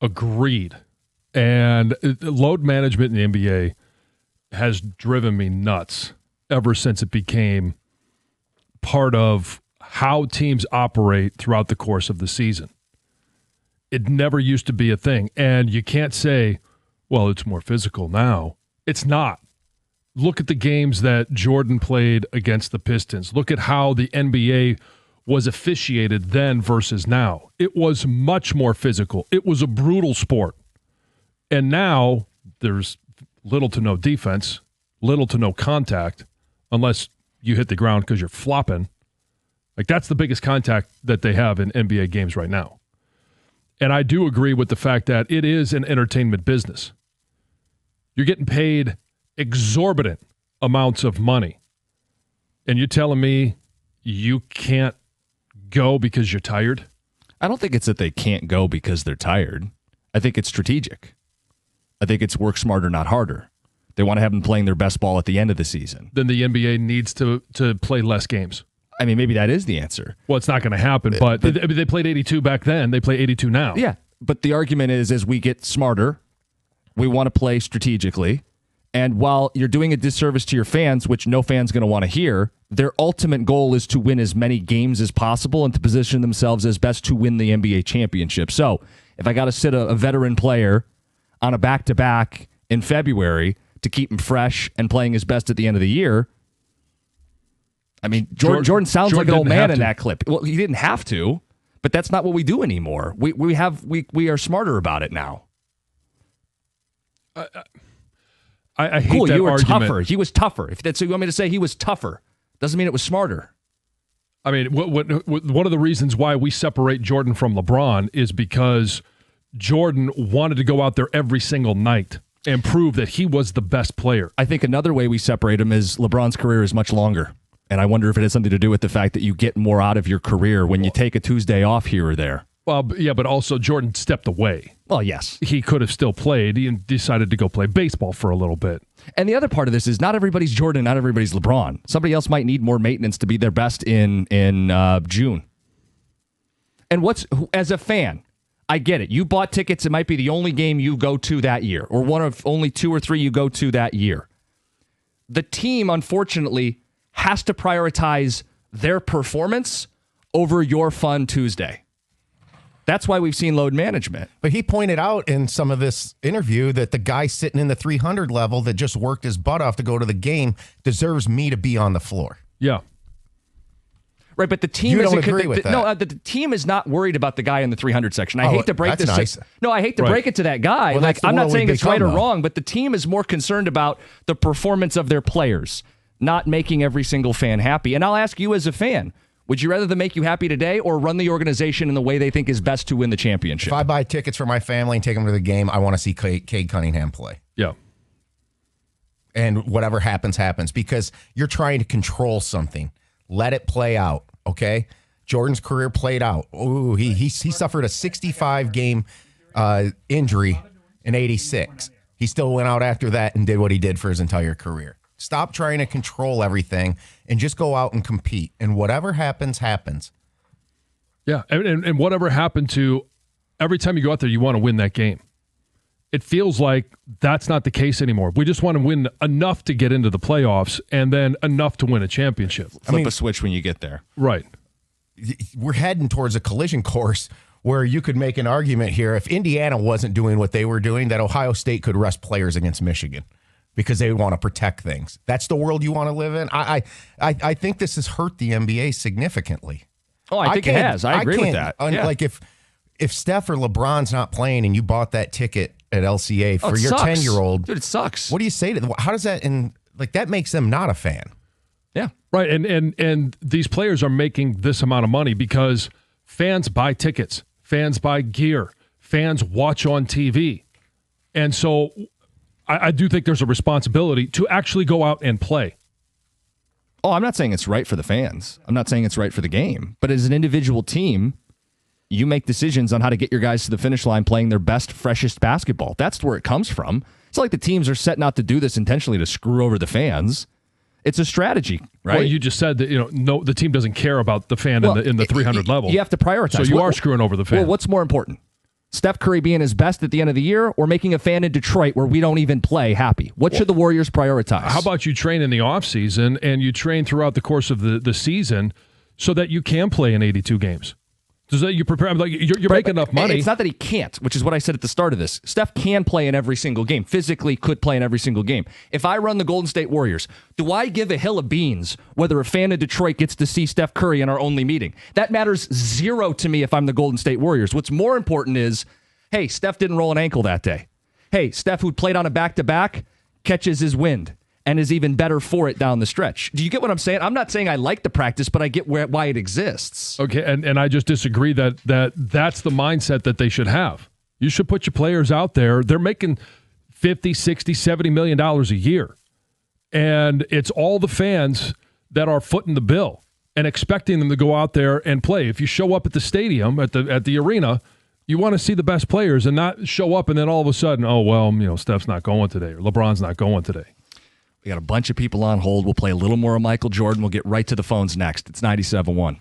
Agreed. And load management in the NBA has driven me nuts ever since it became part of how teams operate throughout the course of the season. It never used to be a thing. And you can't say, well, it's more physical now. It's not. Look at the games that Jordan played against the Pistons. Look at how the NBA was officiated then versus now. It was much more physical. It was a brutal sport. And now there's little to no defense, little to no contact, unless you hit the ground because you're flopping. Like, that's the biggest contact that they have in NBA games right now. And I do agree with the fact that it is an entertainment business. You're getting paid exorbitant amounts of money. And you're telling me you can't go because you're tired? I don't think it's that they can't go because they're tired. I think it's strategic. I think it's work smarter, not harder. They want to have them playing their best ball at the end of the season. Then the NBA needs to play less games. I mean, maybe that is the answer. Well, it's not going to happen, but they played 82 back then. They play 82 now. Yeah, but the argument is, as we get smarter, we want to play strategically. And while you're doing a disservice to your fans, which no fan's going to want to hear, their ultimate goal is to win as many games as possible and to position themselves as best to win the NBA championship. So if I got to sit a veteran player on a back-to-back in February to keep him fresh and playing his best at the end of the year, I mean, Jordan sounds like an old man in that clip. Well, he didn't have to, but that's not what we do anymore. We are smarter about it now. I hate cool, that you were argument. tougher. He was tougher. If that's what you want me to say, he was tougher. Doesn't mean it was smarter. I mean, one of the reasons why we separate Jordan from LeBron is because Jordan wanted to go out there every single night and prove that he was the best player. I think another way we separate him is LeBron's career is much longer. And I wonder if it has something to do with the fact that you get more out of your career when you take a Tuesday off here or there. Well, yeah, but also Jordan stepped away. Well, yes. He could have still played. He decided to go play baseball for a little bit. And the other part of this is not everybody's Jordan, not everybody's LeBron. Somebody else might need more maintenance to be their best in June. And as a fan, I get it. You bought tickets. It might be the only game you go to that year, or one of only 2 or 3 you go to that year. The team, unfortunately, has to prioritize their performance over your fun Tuesday. That's why we've seen load management. But he pointed out in some of this interview that the guy sitting in the 300 level that just worked his butt off to go to the game deserves me to be on the floor. Yeah. Right, but the team don't agree with that. No, the team is not worried about the guy in the 300 section. I hate to break this. Nice. No, I hate to break it to that guy. Well, like, I'm not saying it's right or though. wrong, but the team is more concerned about the performance of their players, not making every single fan happy. And I'll ask you as a fan, would you rather them make you happy today or run the organization in the way they think is best to win the championship? If I buy tickets for my family and take them to the game, I want to see Cade Cunningham play. Yeah. And whatever happens, happens. Because you're trying to control something. Let it play out, okay? Jordan's career played out. Ooh, he suffered a 65-game injury in 86. He still went out after that and did what he did for his entire career. Stop trying to control everything and just go out and compete. And whatever happens, happens. Yeah, and whatever happened to every time you go out there, you want to win that game. It feels like that's not the case anymore. We just want to win enough to get into the playoffs and then enough to win a championship. Flip a switch when you get there. Right. We're heading towards a collision course where you could make an argument here. If Indiana wasn't doing what they were doing, that Ohio State could rest players against Michigan because they want to protect things. That's the world you want to live in. I think this has hurt the NBA significantly. Oh, I think it has. I agree with that. Yeah. Like if Steph or LeBron's not playing and you bought that ticket at LCA for your 10-year-old, dude, it sucks. What do you say to them? How does that that makes them not a fan? Yeah. Right. And these players are making this amount of money because fans buy tickets, fans buy gear, fans watch on TV. And so I do think there's a responsibility to actually go out and play. Oh, I'm not saying it's right for the fans. I'm not saying it's right for the game. But as an individual team, you make decisions on how to get your guys to the finish line playing their best, freshest basketball. That's where it comes from. It's not like the teams are setting out to do this intentionally to screw over the fans. It's a strategy, right? Well, you just said that no, the team doesn't care about the fan in the 300 level. You have to prioritize. So you are screwing over the fan. Well, what's more important? Steph Curry being his best at the end of the year or making a fan in Detroit where we don't even play happy? What should the Warriors prioritize? How about you train in the offseason and you train throughout the course of the season so that you can play in 82 games? So that you prepare, like you're making enough money. It's not that he can't, which is what I said at the start of this. Steph can play in every single game. Physically could play in every single game. If I run the Golden State Warriors, do I give a hill of beans whether a fan of Detroit gets to see Steph Curry in our only meeting? That matters zero to me if I'm the Golden State Warriors. What's more important is, hey, Steph didn't roll an ankle that day. Hey, Steph, who played on a back-to-back, catches his wind and is even better for it down the stretch. Do you get what I'm saying? I'm not saying I like the practice, but I get why it exists. Okay, and I just disagree that's the mindset that they should have. You should put your players out there. They're making $50, $60, $70 million a year. And it's all the fans that are footing the bill and expecting them to go out there and play. If you show up at the stadium, at the arena, you want to see the best players and not show up and then all of a sudden, oh, well, Steph's not going today or LeBron's not going today. We got a bunch of people on hold. We'll play a little more of Michael Jordan. We'll get right to the phones next. It's 97.1.